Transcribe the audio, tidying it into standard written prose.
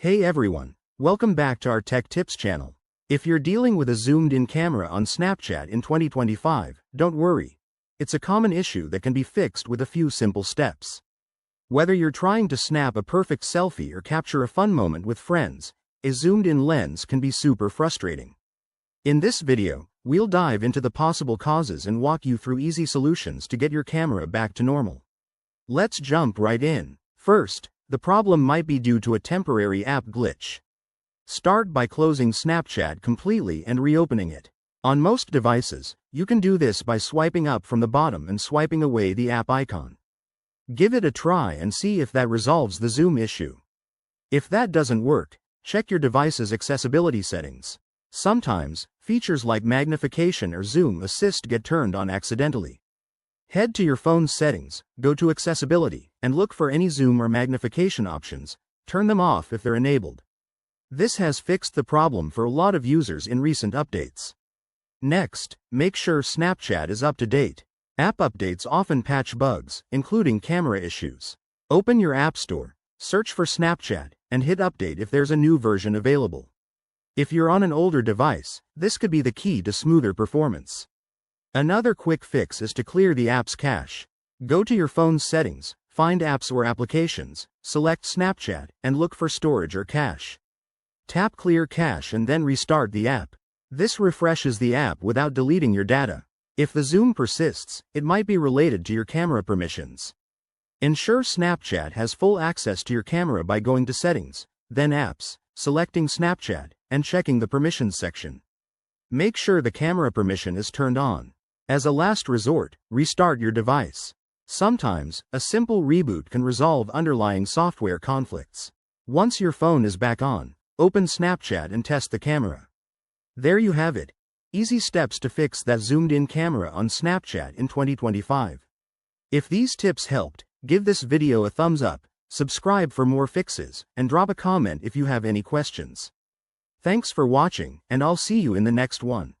Hey everyone, welcome back to our Tech Tips channel. If you're dealing with a zoomed-in camera on Snapchat in 2025, don't worry. It's a common issue that can be fixed with a few simple steps. Whether you're trying to snap a perfect selfie or capture a fun moment with friends, a zoomed-in lens can be super frustrating. In this video, we'll dive into the possible causes and walk you through easy solutions to get your camera back to normal. Let's jump right in. First, the problem might be due to a temporary app glitch. Start by closing Snapchat completely and reopening it. On most devices, you can do this by swiping up from the bottom and swiping away the app icon. Give it a try and see if that resolves the zoom issue. If that doesn't work, check your device's accessibility settings. Sometimes, features like magnification or zoom assist get turned on accidentally. Head to your phone's settings, go to Accessibility, and look for any zoom or magnification options. Turn them off if they're enabled. This has fixed the problem for a lot of users in recent updates. Next, make sure Snapchat is up to date. App updates often patch bugs, including camera issues. Open your App Store, search for Snapchat, and hit Update if there's a new version available. If you're on an older device, this could be the key to smoother performance. Another quick fix is to clear the app's cache. Go to your phone's settings, find Apps or Applications, select Snapchat, and look for Storage or Cache. Tap Clear Cache and then restart the app. This refreshes the app without deleting your data. If the zoom persists, it might be related to your camera permissions. Ensure Snapchat has full access to your camera by going to Settings, then Apps, selecting Snapchat, and checking the Permissions section. Make sure the camera permission is turned on. As a last resort, restart your device. Sometimes, a simple reboot can resolve underlying software conflicts. Once your phone is back on, open Snapchat and test the camera. There you have it. Easy steps to fix that zoomed-in camera on Snapchat in 2025. If these tips helped, give this video a thumbs up, subscribe for more fixes, and drop a comment if you have any questions. Thanks for watching, and I'll see you in the next one.